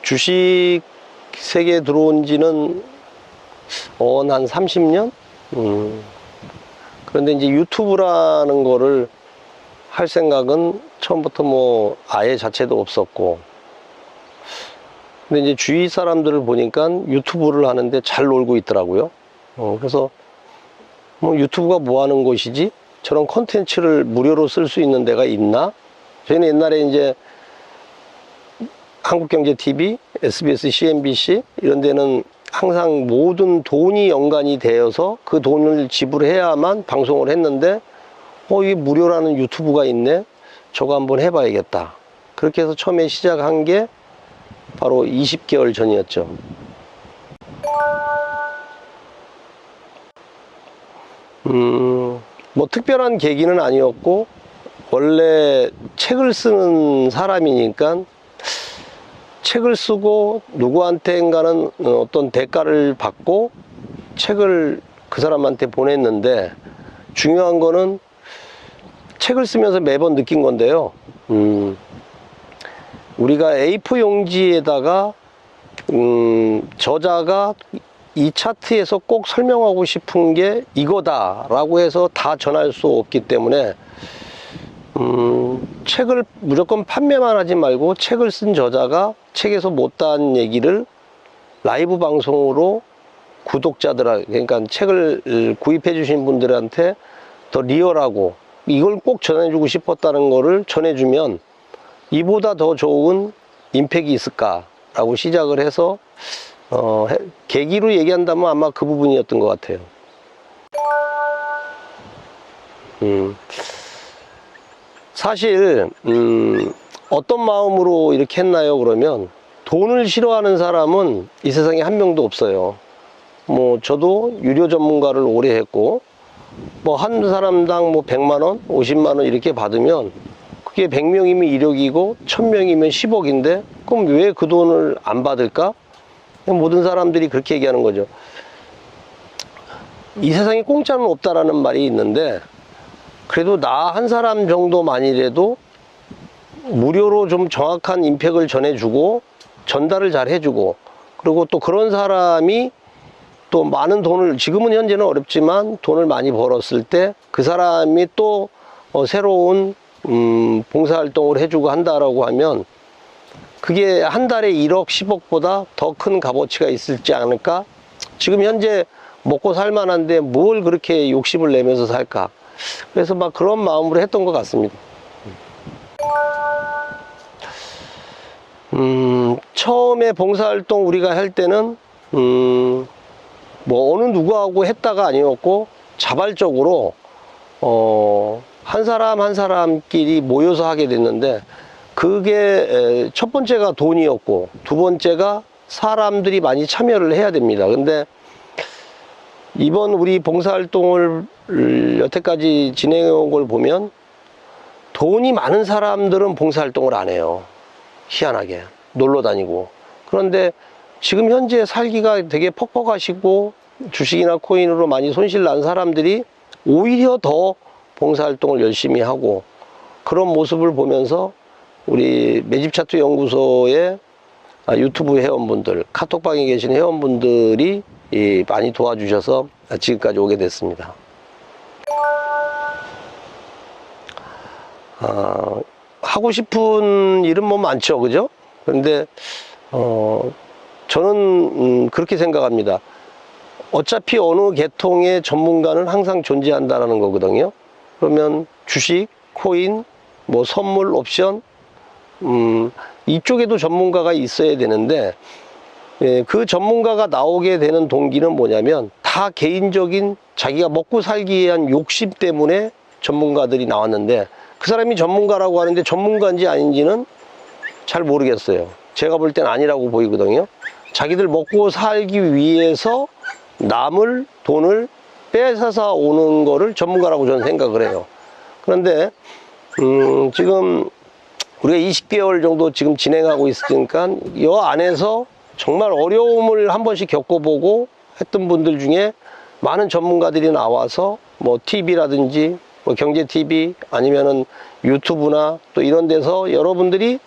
주식 세계에 들어온 지는 한 30년? 그런데 이제 유튜브라는 거를 할 생각은 처음부터 뭐 아예 자체도 없었고, 근데 이제 주위 사람들을 보니까 유튜브를 하는데 잘 놀고 있더라고요. 그래서 뭐 유튜브가 뭐 하는 곳이지? 저런 콘텐츠를 무료로 쓸 수 있는 데가 있나? 저희는 옛날에 이제 한국경제TV, SBS, CNBC 이런 데는 항상 모든 돈이 연관이 되어서 그 돈을 지불해야만 방송을 했는데, 이게 무료라는 유튜브가 있네? 저거 한번 해봐야겠다. 그렇게 해서 처음에 시작한 게 바로 20개월 전이었죠. 뭐 특별한 계기는 아니었고, 원래 책을 쓰는 사람이니까 책을 쓰고 누구한테인가는 어떤 대가를 받고 책을 그 사람한테 보냈는데, 중요한 거는 책을 쓰면서 매번 느낀 건데요. 우리가 A4 용지에다가 저자가 이 차트에서 꼭 설명하고 싶은 게 이거다 라고 해서 다 전할 수 없기 때문에 책을 무조건 판매만 하지 말고, 책을 쓴 저자가 책에서 못다한 얘기를 라이브 방송으로 구독자들, 그러니까 책을 구입해 주신 분들한테 더 리얼하고 이걸 꼭 전해주고 싶었다는 거를 전해주면 이보다 더 좋은 임팩이 있을까라고 시작을 해서 계기로 얘기한다면 아마 그 부분이었던 것 같아요. 사실 어떤 마음으로 이렇게 했나요? 그러면 돈을 싫어하는 사람은 이 세상에 한 명도 없어요. 뭐 저도 유료 전문가를 오래 했고, 뭐 한 사람당 뭐 100만원, 50만원 이렇게 받으면 그게 100명이면 1억이고 1000명이면 10억인데 그럼 왜 그 돈을 안 받을까? 모든 사람들이 그렇게 얘기하는 거죠. 이 세상에 공짜는 없다라는 말이 있는데, 그래도 나 한 사람 정도만이라도 무료로 좀 정확한 임팩을 전해주고 전달을 잘 해주고, 그리고 또 그런 사람이 또 많은 돈을, 지금은 현재는 어렵지만 돈을 많이 벌었을 때 그 사람이 또 새로운 봉사활동을 해주고 한다라고 하면 그게 한 달에 1억, 10억보다 더 큰 값어치가 있을지 않을까? 지금 현재 먹고 살만한데 뭘 그렇게 욕심을 내면서 살까? 그래서 막 그런 마음으로 했던 것 같습니다. 처음에 봉사활동 우리가 할 때는 뭐 어느 누구하고 했다가 아니었고, 자발적으로 한 사람 한 사람끼리 모여서 하게 됐는데, 그게 첫 번째가 돈이었고, 두 번째가 사람들이 많이 참여를 해야 됩니다. 근데 이번 우리 봉사활동을 여태까지 진행해 온 걸 보면 돈이 많은 사람들은 봉사활동을 안 해요. 희한하게 놀러 다니고. 그런데 지금 현재 살기가 되게 퍽퍽하시고 주식이나 코인으로 많이 손실 난 사람들이 오히려 더 봉사활동을 열심히 하고, 그런 모습을 보면서 우리 매집차트 연구소의 유튜브 회원분들, 카톡방에 계신 회원분들이 많이 도와주셔서 지금까지 오게 됐습니다. 하고 싶은 일은 뭐 많죠, 그죠? 그런데 저는 그렇게 생각합니다. 어차피 어느 계통의 전문가는 항상 존재한다는 거거든요. 그러면 주식, 코인, 뭐 선물, 옵션, 이쪽에도 전문가가 있어야 되는데, 그 전문가가 나오게 되는 동기는 뭐냐면 다 개인적인 자기가 먹고 살기 위한 욕심 때문에 전문가들이 나왔는데, 그 사람이 전문가라고 하는데 전문가인지 아닌지는 잘 모르겠어요. 제가 볼 땐 아니라고 보이거든요. 자기들 먹고 살기 위해서 남을 돈을 뺏어서 오는 거를 전문가라고 저는 생각을 해요. 그런데 지금 우리가 20개월 정도 지금 진행하고 있으니까 이 안에서 정말 어려움을 한 번씩 겪어보고 했던 분들 중에 많은 전문가들이 나와서 뭐 TV라든지 뭐 경제TV 아니면은 유튜브나 또 이런 데서 여러분들이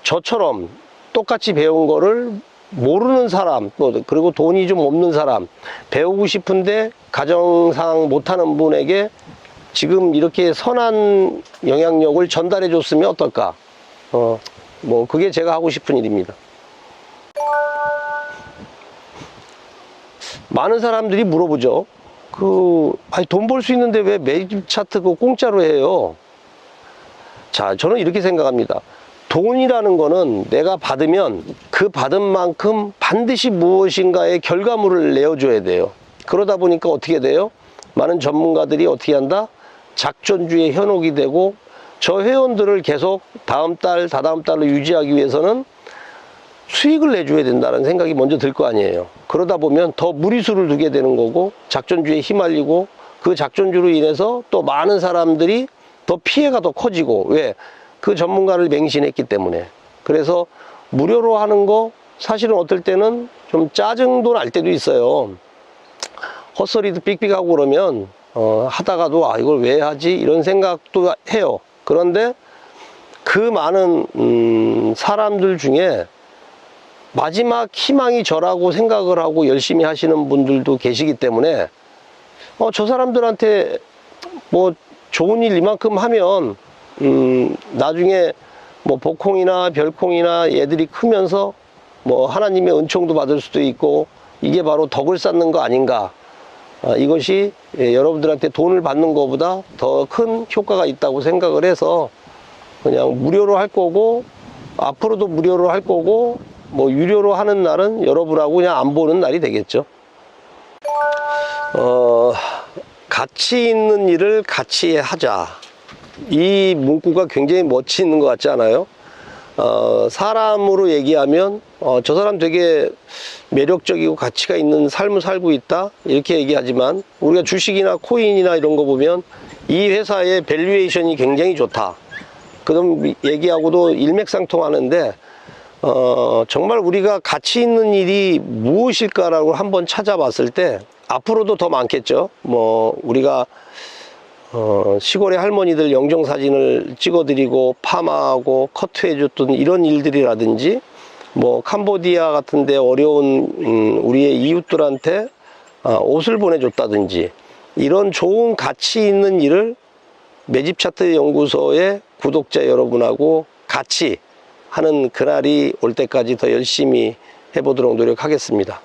저처럼 똑같이 배운 거를 모르는 사람, 또 그리고 돈이 좀 없는 사람, 배우고 싶은데 가정상 못하는 분에게 지금 이렇게 선한 영향력을 전달해 줬으면 어떨까. 뭐 그게 제가 하고 싶은 일입니다. 많은 사람들이 물어보죠. 돈 벌 수 있는데 왜 매집 차트 그거 공짜로 해요? 자, 저는 이렇게 생각합니다. 돈이라는 거는 내가 받으면 그 받은 만큼 반드시 무엇인가의 결과물을 내어줘야 돼요. 그러다 보니까 어떻게 돼요? 많은 전문가들이 어떻게 한다? 작전주의 현혹이 되고, 저 회원들을 계속 다음 달, 다다음 달로 유지하기 위해서는 수익을 내줘야 된다는 생각이 먼저 들 거 아니에요. 그러다 보면 더 무리수를 두게 되는 거고, 작전주의에 휘말리고, 그 작전주로 인해서 또 많은 사람들이 더 피해가 더 커지고, 왜? 그 전문가를 맹신했기 때문에. 그래서 무료로 하는 거 사실은 어떨 때는 좀 짜증도 날 때도 있어요. 헛소리도 삑삑하고 그러면 하다가도 이걸 왜 하지? 이런 생각도 해요. 그런데 그 많은 사람들 중에 마지막 희망이 저라고 생각을 하고 열심히 하시는 분들도 계시기 때문에 저 사람들한테 뭐 좋은 일 이만큼 하면 나중에 뭐 복콩이나 별콩이나 얘들이 크면서 뭐 하나님의 은총도 받을 수도 있고, 이게 바로 덕을 쌓는 거 아닌가. 이것이 여러분들한테 돈을 받는 것보다 더 큰 효과가 있다고 생각을 해서 그냥 무료로 할 거고, 앞으로도 무료로 할 거고, 뭐 유료로 하는 날은 여러분하고 그냥 안 보는 날이 되겠죠. 가치 있는 일을 같이 하자. 이 문구가 굉장히 멋지 있는 것 같지 않아요? 사람으로 얘기하면 저 사람 되게 매력적이고 가치가 있는 삶을 살고 있다 이렇게 얘기하지만, 우리가 주식이나 코인이나 이런 거 보면 이 회사의 밸류에이션이 굉장히 좋다 그런 얘기하고도 일맥상통하는데, 정말 우리가 가치 있는 일이 무엇일까라고 한번 찾아봤을 때 앞으로도 더 많겠죠. 뭐 우리가 시골의 할머니들 영정사진을 찍어드리고 파마하고 커트해줬던 이런 일들이라든지, 뭐 캄보디아 같은데 어려운 우리의 이웃들한테 옷을 보내줬다든지, 이런 좋은 가치 있는 일을 매집차트 연구소의 구독자 여러분하고 같이 하는 그날이 올 때까지 더 열심히 해보도록 노력하겠습니다.